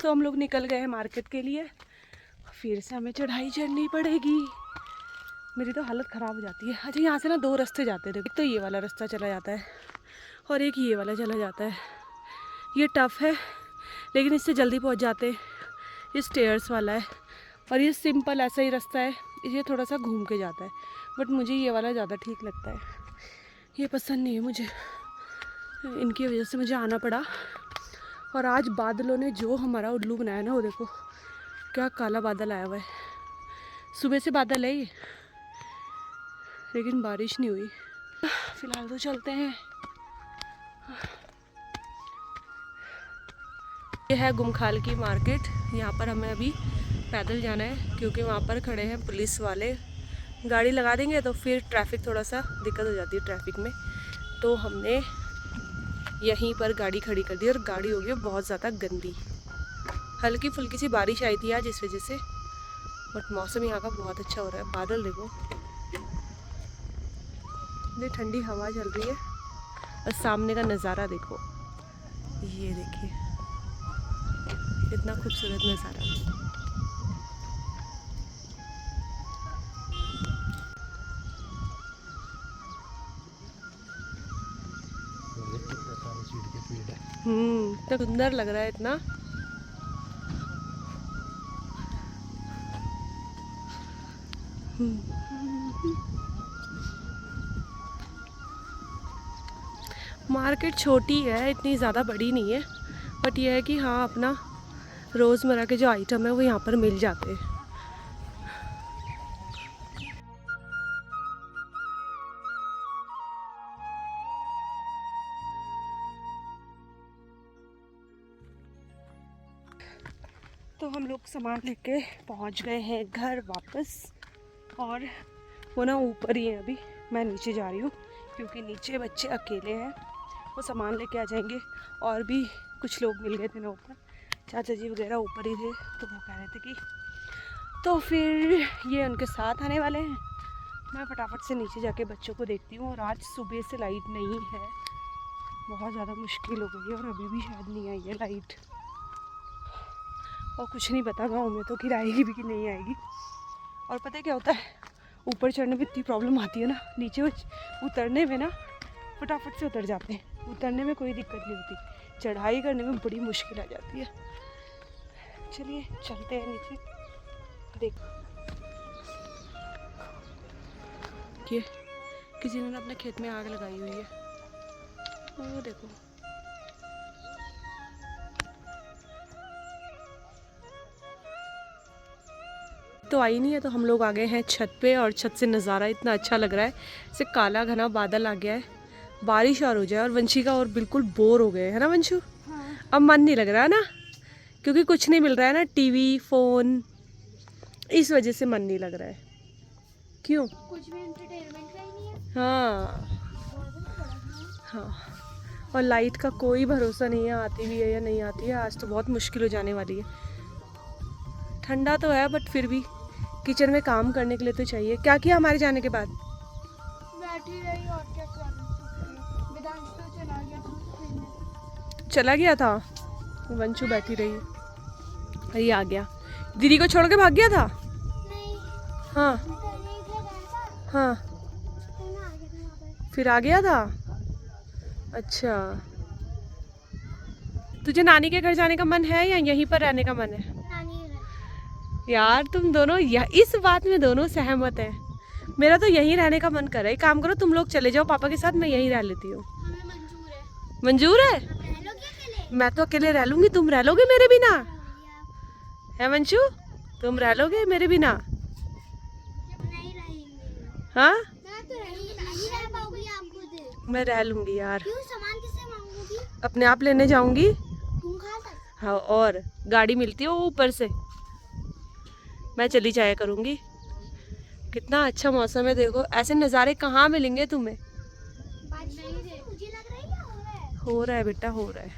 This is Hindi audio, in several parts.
तो हम लोग निकल गए हैं मार्केट के लिए। फिर से हमें चढ़ाई चढ़नी पड़ेगी। मेरी तो हालत ख़राब हो जाती है। अच्छा, यहाँ से ना 2 रास्ते जाते हैं। देखो, तो ये वाला रास्ता चला जाता है और एक ये वाला चला जाता है। ये टफ़ है लेकिन इससे जल्दी पहुँच जाते हैं। ये स्टेयर्स वाला है और ये सिंपल ऐसा ही रास्ता है। ये थोड़ा सा घूम के जाता है, बट मुझे ये वाला ज़्यादा ठीक लगता है। ये पसंद नहीं है मुझे, इनकी वजह से मुझे आना पड़ा। और आज बादलों ने जो हमारा उल्लू बनाया ना, वो देखो क्या काला बादल आया हुआ है। सुबह से बादल है ये, लेकिन बारिश नहीं हुई। फिलहाल तो चलते हैं। ये है गुमखाल की मार्केट। यहाँ पर हमें अभी पैदल जाना है क्योंकि वहाँ पर खड़े हैं पुलिस वाले। गाड़ी लगा देंगे तो फिर ट्रैफिक थोड़ा सा दिक्कत हो जाती है ट्रैफिक में, तो हमने यहीं पर गाड़ी खड़ी कर दी और गाड़ी हो गई बहुत ज़्यादा गंदी। हल्की फुल्की सी बारिश आई थी आज इस वजह से, बट मौसम यहाँ का बहुत अच्छा हो रहा है। बादल देखो, इतनी ठंडी हवा चल रही है और सामने का नज़ारा देखो। ये देखिए कितना खूबसूरत नज़ारा। इतना सुंदर लग रहा है इतना। मार्केट छोटी है, इतनी ज़्यादा बड़ी नहीं है, बट यह है कि हाँ अपना रोज़मर्रा के जो आइटम है वो यहाँ पर मिल जाते हैं। तो हम लोग सामान लेके पहुँच गए हैं घर वापस, और वो ना ऊपर ही है। अभी मैं नीचे जा रही हूँ क्योंकि नीचे बच्चे अकेले हैं, वो सामान लेके आ जाएंगे। और भी कुछ लोग मिल गए थे ना ऊपर, चाचा जी वगैरह ऊपर ही थे, तो वो कह रहे थे कि तो फिर ये उनके साथ आने वाले हैं। मैं फटाफट से नीचे जाके बच्चों को देखती हूँ। और आज सुबह से लाइट नहीं है, बहुत ज़्यादा मुश्किल हो गई है, और अभी भी शायद नहीं आई है लाइट। और कुछ नहीं पता गाँव में तो कि आएगी भी कि नहीं आएगी। और पता है क्या होता है, ऊपर चढ़ने में इतनी प्रॉब्लम आती है ना, नीचे उतरने में ना फटाफट से उतर जाते हैं। उतरने में कोई दिक्कत नहीं होती, चढ़ाई करने में बड़ी मुश्किल आ जाती है। चलिए चलते हैं नीचे। देखो ये किसी ने अपने खेत में आग लगाई हुई है, वो देखो। तो आई नहीं है, तो हम लोग आ गए हैं छत पे, और छत से नज़ारा इतना अच्छा लग रहा है। जैसे काला घना बादल आ गया है, बारिश और हो जाए। और वंशी का और बिल्कुल बोर हो गए है ना वंशु। हाँ। अब मन नहीं लग रहा है ना, क्योंकि कुछ नहीं मिल रहा है ना, टीवी फोन, इस वजह से मन नहीं लग रहा है। क्यों? कुछ भी एंटरटेनमेंट का ही नहीं है। हाँ हाँ, और लाइट का कोई भरोसा नहीं है, आती भी है या नहीं आती है। आज तो बहुत मुश्किल हो जाने वाली है। ठंडा तो है बट फिर भी किचन में काम करने के लिए तो चाहिए। क्या किया हमारे जाने के बाद? बैठी रही और क्या कर रही। वेदांश तो चला गया था, वंशु बैठी रही। अरे आ गया, दीदी को छोड़ के भाग गया था। नहीं। हाँ हाँ, फिर आ गया था। अच्छा, तुझे नानी के घर जाने का मन है या यहीं पर रहने का मन है? यार तुम दोनों इस बात में दोनों सहमत हैं। मेरा तो यहीं रहने का मन कर रहा है। काम करो, तुम लोग चले जाओ पापा के साथ, मैं यहीं रह लेती हूँ। मंजूर है? मैं तो अकेले रह लूंगी, तुम रह लोगे मेरे बिना? है मंशु, तुम रह लोगे मेरे बिना? हाँ मैं रह लूंगी यार। अपने आप लेने जाऊंगी। हाँ, और गाड़ी मिलती है ऊपर से, मैं चली जाया करूंगी। कितना अच्छा मौसम है देखो, ऐसे नज़ारे कहाँ मिलेंगे तुम्हें। हो रहा है बेटा, हो रहा है।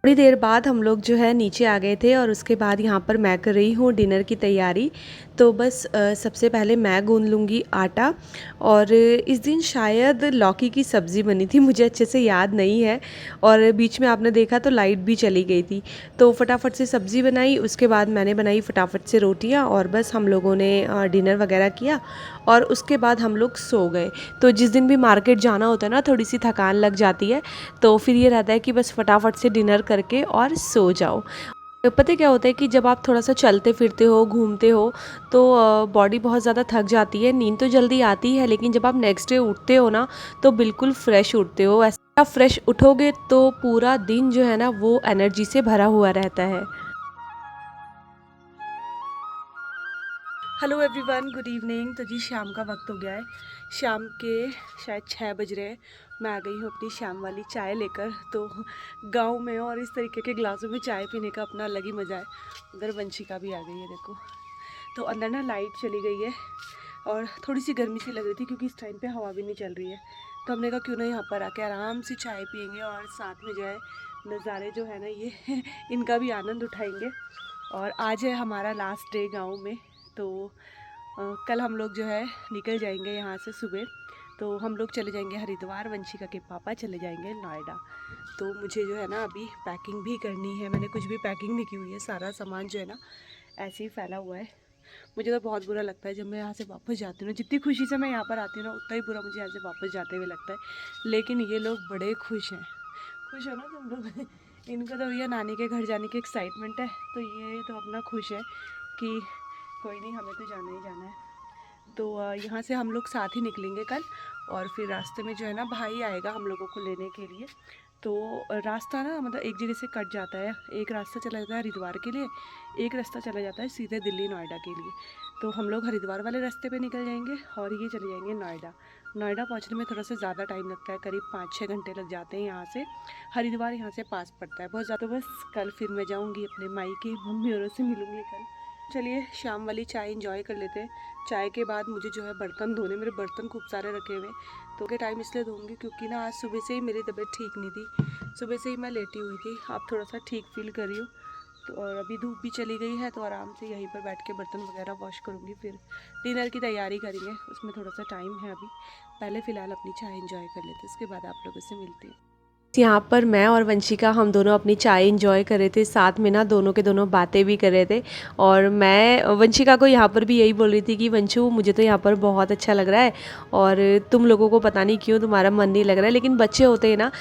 थोड़ी देर बाद हम लोग जो है नीचे आ गए थे और उसके बाद यहाँ पर मैं कर रही हूँ डिनर की तैयारी। तो बस सबसे पहले मैं गूंद लूँगी आटा। और इस दिन शायद लौकी की सब्ज़ी बनी थी, मुझे अच्छे से याद नहीं है। और बीच में आपने देखा तो लाइट भी चली गई थी। तो फटाफट से सब्ज़ी बनाई, उसके बाद मैंने बनाई फटाफट से रोटियाँ और बस हम लोगों ने डिनर वगैरह किया और उसके बाद हम लोग सो गए। तो जिस दिन भी मार्केट जाना होता है ना, थोड़ी सी थकान लग जाती है, तो फिर ये रहता है कि बस फटाफट से डिनर करके और सो जाओ। पता है क्या होता है कि जब आप थोड़ा सा चलते फिरते हो, घूमते हो, तो बॉडी बहुत ज़्यादा थक जाती है। नींद तो जल्दी आती है, लेकिन जब आप नेक्स्ट डे उठते हो ना, तो बिल्कुल फ्रेश उठते हो। ऐसा आप फ्रेश उठोगे तो पूरा दिन जो है ना वो एनर्जी से भरा हुआ रहता है। Hello everyone, good evening. तो जी शाम का वक्त हो गया है, शाम के शायद 6 बज रहे हैं। मैं आ गई हूँ अपनी शाम वाली चाय लेकर। तो गांव में और इस तरीके के ग्लासों में चाय पीने का अपना अलग ही मज़ा है। उधर वंशिका भी आ गई है, देखो। तो अंदर ना लाइट चली गई है और थोड़ी सी गर्मी सी लग रही थी क्योंकि इस टाइम पे हवा भी नहीं चल रही है। तो हमने कहा क्यों ना यहाँ पर आके आराम से चाय पियेंगे और साथ में जो है नज़ारे जो है ना ये इनका भी आनंद उठाएंगे। और आज है हमारा लास्ट डे गाँव में। तो कल हम लोग जो है निकल जाएंगे यहाँ से सुबह। तो हम लोग चले जाएंगे हरिद्वार, वंशिका के पापा चले जाएंगे नोएडा। तो मुझे जो है ना अभी पैकिंग भी करनी है। मैंने कुछ भी पैकिंग नहीं की हुई है, सारा सामान जो है ना ऐसे ही फैला हुआ है। मुझे तो बहुत बुरा लगता है जब मैं यहाँ से वापस जाती हूँ ना। जितनी खुशी से मैं यहाँ पर आती हूँ ना, उतना ही बुरा मुझे यहाँ से वापस जाते हुए लगता है। लेकिन ये लोग बड़े खुश हैं। खुश हो ना तुम लोग इनको तो भैया नानी के घर जाने की एक्साइटमेंट है, तो ये तो अपना खुश है कि कोई नहीं, हमें तो जाना ही जाना है। तो यहाँ से हम लोग साथ ही निकलेंगे कल। और फिर रास्ते में जो है ना भाई आएगा हम लोगों को लेने के लिए। तो रास्ता ना मतलब एक जगह से कट जाता है। एक रास्ता चला जाता है हरिद्वार के लिए, एक रास्ता चला जाता है सीधे दिल्ली नोएडा के लिए। तो हम लोग हरिद्वार वाले रास्ते पे निकल जाएंगे और ये चले जाएंगे नोएडा। नोएडा पहुंचने में थोड़ा सा ज़्यादा टाइम लगता है, करीब 5-6 घंटे लग जाते हैं यहाँ से। हरिद्वार यहाँ से पास पड़ता है बहुत ज़्यादा। तो बस कल फिर मैं जाऊँगी अपने मायके, मम्मी औरों से मिलूँगी कल। चलिए शाम वाली चाय इंजॉय कर लेते हैं। चाय के बाद मुझे जो है बर्तन धोने, मेरे बर्तन खूब सारे रखे हुए। तो के टाइम इसलिए धोऊंगी क्योंकि ना आज सुबह से ही मेरी तबीयत ठीक नहीं थी। सुबह से ही मैं लेटी हुई थी, अब थोड़ा सा ठीक फील कर रही हूँ। तो और अभी धूप भी चली गई है, तो आराम से यहीं पर बैठ के बर्तन वगैरह वॉश करूँगी। फिर डिनर की तैयारी करेंगे, उसमें थोड़ा सा टाइम है अभी। पहले फ़िलहाल अपनी चाय इंजॉय कर लेते हैं, उसके बाद आप लोगों से मिलती हूँ। यहाँ पर मैं और वंशिका हम दोनों अपनी चाय इंजॉय कर रहे थे, साथ में ना दोनों के दोनों बातें भी कर रहे थे। और मैं वंशिका को यहाँ पर भी यही बोल रही थी कि वंशु मुझे तो यहाँ पर बहुत अच्छा लग रहा है और तुम लोगों को पता नहीं क्यों तुम्हारा मन नहीं लग रहा है। लेकिन बच्चे होते हैं ना,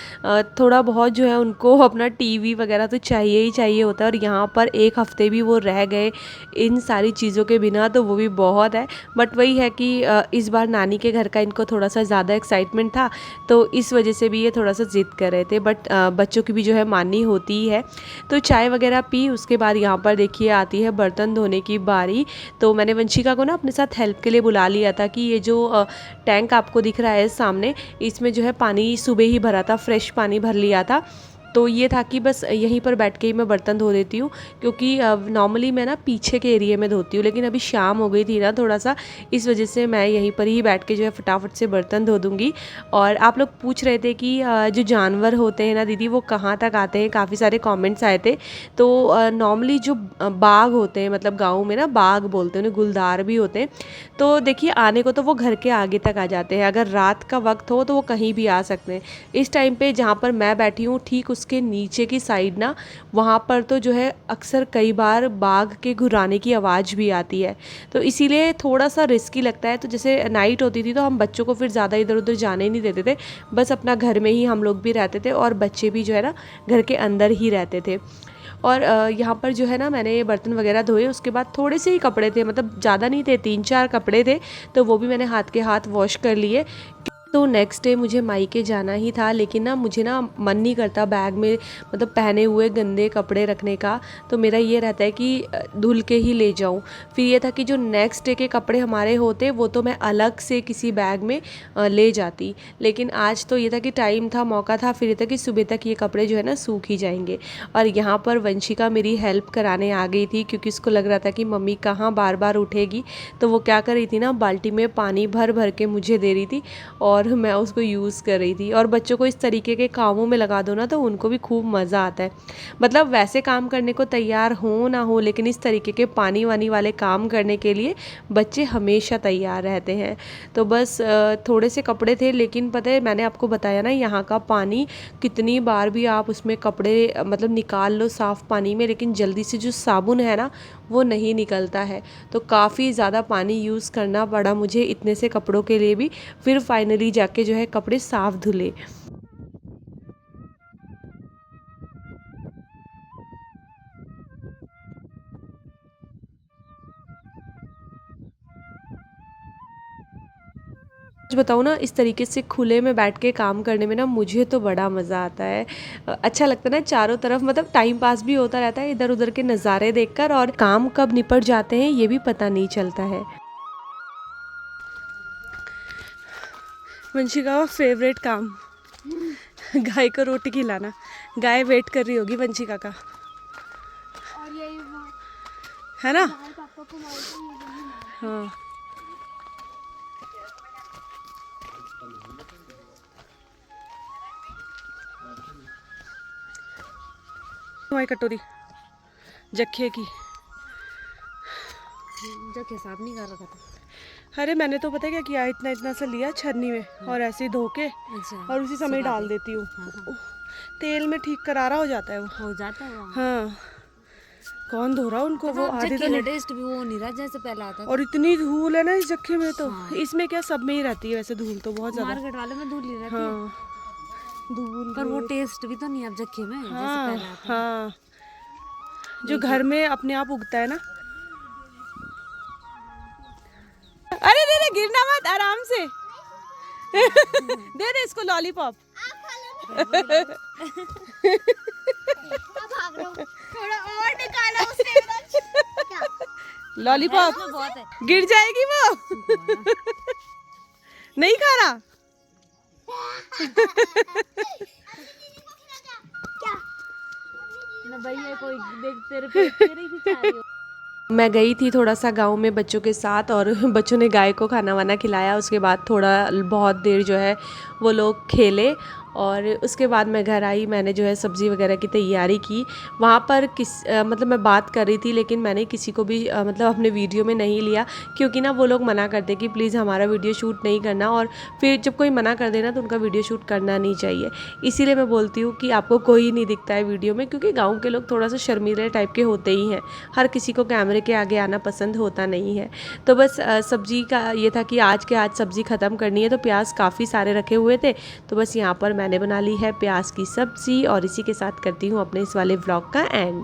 थोड़ा बहुत जो है उनको अपना टीवी वगैरह तो चाहिए ही चाहिए होता है। और यहाँ पर एक हफ्ते भी वो रह गए इन सारी चीज़ों के बिना, तो वो भी बहुत है। बट वही है कि इस बार नानी के घर का इनको थोड़ा सा ज़्यादा एक्साइटमेंट था, तो इस वजह से भी ये थोड़ा सा ज़िद कर रहे थे। बट बच्चों की भी जो है माननी होती ही है। तो चाय वगैरह पी, उसके बाद यहाँ पर देखिए आती है बर्तन धोने की बारी। तो मैंने वंशिका को ना अपने साथ हेल्प के लिए बुला लिया था कि ये जो टैंक आपको दिख रहा है सामने, इसमें जो है पानी सुबह ही भरा था, फ्रेश पानी भर लिया था। तो ये था कि बस यहीं पर बैठ के ही मैं बर्तन धो देती हूँ, क्योंकि नॉर्मली मैं ना पीछे के एरिया में धोती हूँ, लेकिन अभी शाम हो गई थी ना थोड़ा सा, इस वजह से मैं यहीं पर ही बैठ के जो है फटाफट से बर्तन धो दूँगी। और आप लोग पूछ रहे थे कि जो जानवर होते हैं ना दीदी, वो कहाँ तक आते हैं, काफ़ी सारे कमेंट्स आए थे। तो नॉर्मली जो बाघ होते हैं, मतलब गाँव में ना बाघ बोलते हैं उन्हें, गुलदार भी होते हैं। तो देखिए आने को तो वो घर के आगे तक आ जाते हैं, अगर रात का वक्त हो तो वो कहीं भी आ सकते हैं। इस टाइम पे जहाँ पर मैं बैठी हूँ ठीक उसके नीचे की साइड ना, वहाँ पर तो जो है अक्सर कई बार बाघ के घुराने की आवाज़ भी आती है। तो इसीलिए थोड़ा सा रिस्की लगता है। तो जैसे नाइट होती थी तो हम बच्चों को फिर ज़्यादा इधर उधर जाने नहीं देते थे, बस अपना घर में ही हम लोग भी रहते थे और बच्चे भी जो है ना घर के अंदर ही रहते थे। और यहाँ पर जो है ना मैंने ये बर्तन वगैरह धोए, उसके बाद थोड़े से ही कपड़े थे, मतलब ज़्यादा नहीं थे, 3-4 कपड़े थे, तो वो भी मैंने हाथ के हाथ वॉश कर लिए। तो नेक्स्ट डे मुझे मायके जाना ही था, लेकिन ना मुझे ना मन नहीं करता बैग में मतलब पहने हुए गंदे कपड़े रखने का। तो मेरा ये रहता है कि धुल के ही ले जाऊं। फिर ये था कि जो नेक्स्ट डे के कपड़े हमारे होते वो तो मैं अलग से किसी बैग में ले जाती, लेकिन आज तो ये था कि टाइम था, मौका था, फिर ये था कि सुबह तक ये कपड़े जो है ना सूख ही जाएंगे। और यहाँ पर वंशिका मेरी हेल्प कराने आ गई थी, क्योंकि उसको लग रहा था कि मम्मी कहाँ बार बार उठेगी। तो वो क्या कर रही थी ना, बाल्टी में पानी भर भर के मुझे दे रही थी। और और मैं उसको यूज़ कर रही थी। और बच्चों को इस तरीके के कामों में लगा दो ना तो उनको भी खूब मज़ा आता है। मतलब वैसे काम करने को तैयार हो ना हो, लेकिन इस तरीके के पानी वानी वाले काम करने के लिए बच्चे हमेशा तैयार रहते हैं। तो बस थोड़े से कपड़े थे, लेकिन पता है मैंने आपको बताया ना यहाँ का पानी कितनी बार भी आप उसमें कपड़े मतलब निकाल लो साफ़ पानी में, लेकिन जल्दी से जो साबुन है ना वो नहीं निकलता है। तो काफ़ी ज़्यादा पानी यूज़ करना पड़ा मुझे इतने से कपड़ों के लिए भी। फिर फाइनली जाके जो है कपड़े साफ़ धुले। सच बताऊँ ना, इस तरीके से खुले में बैठ के काम करने में ना मुझे तो बड़ा मज़ा आता है। अच्छा लगता है ना, चारों तरफ मतलब टाइम पास भी होता रहता है इधर उधर के नज़ारे देखकर, और काम कब निपट जाते हैं ये भी पता नहीं चलता है। वंशिका का फेवरेट काम गाय को रोटी खिलाना। गाय वेट कर रही होगी वंशिका का, और ये है ना? पापा को हाँ। तुम्हारी कटोरी जखे की जखे साफ नहीं कर रखा था। अरे मैंने तो पता क्या किया, इतना इतना सा लिया छन्नी में और ऐसे ही धो के अच्छा, और उसी समय डाल देती हूँ। तेल में ठीक करारा हो जाता है वो। हो जाता है वो। हाँ, कौन धो रहा उनको, वो आधे तो का नहीं। टेस्ट भी वो नहीं रहा जैसे पहले आता था। और इतनी धूल है ना इस जखे में तो। हाँ। इसमें क्या सब में ही रहती है वैसे धूल तो बहुत ज्यादा। मार्केट वाले में धूल ही रहती है। हाँ, धूल पर वो टेस्ट भी तो नहीं अब जखे में जैसे हाँ पहले आता है। हाँ, जो घर में अपने आप उगता है ना। अरे दे दे, गिरना मत, आराम से दे दे इसको लॉलीपॉप। थोड़ा और निकाला उसने। लॉलीपॉप बहुत है। गिर जाएगी वो। नहीं खा रहा। ना भैया कोई देख तेरे ही बिचा रही हो। मैं गई थी थोड़ा सा गांव में बच्चों के साथ, और बच्चों ने गाय को खाना वाना खिलाया। उसके बाद थोड़ा बहुत देर जो है वो लोग खेले, और उसके बाद मैं घर आई। मैंने जो है सब्ज़ी वगैरह की तैयारी की। वहाँ पर मतलब मैं बात कर रही थी, लेकिन मैंने किसी को भी मतलब अपने वीडियो में नहीं लिया, क्योंकि ना वो लोग मना करते कि प्लीज़ हमारा वीडियो शूट नहीं करना, और फिर जब कोई मना कर देना तो उनका वीडियो शूट करना नहीं चाहिए। इसीलिए मैं बोलती हूँ कि आपको कोई नहीं दिखता है वीडियो में, क्योंकि गाँव के लोग थोड़ा सा शर्मीले टाइप के होते ही हैं। हर किसी को कैमरे के आगे आना पसंद होता नहीं है। तो बस सब्ज़ी का ये था कि आज सब्ज़ी ख़त्म करनी है, तो प्याज काफ़ी सारे रखे हुए थे। तो बस यहाँ पर मैंने बना ली है प्याज की सब्ज़ी, और इसी के साथ करती हूँ अपने इस वाले व्लॉग का एंड।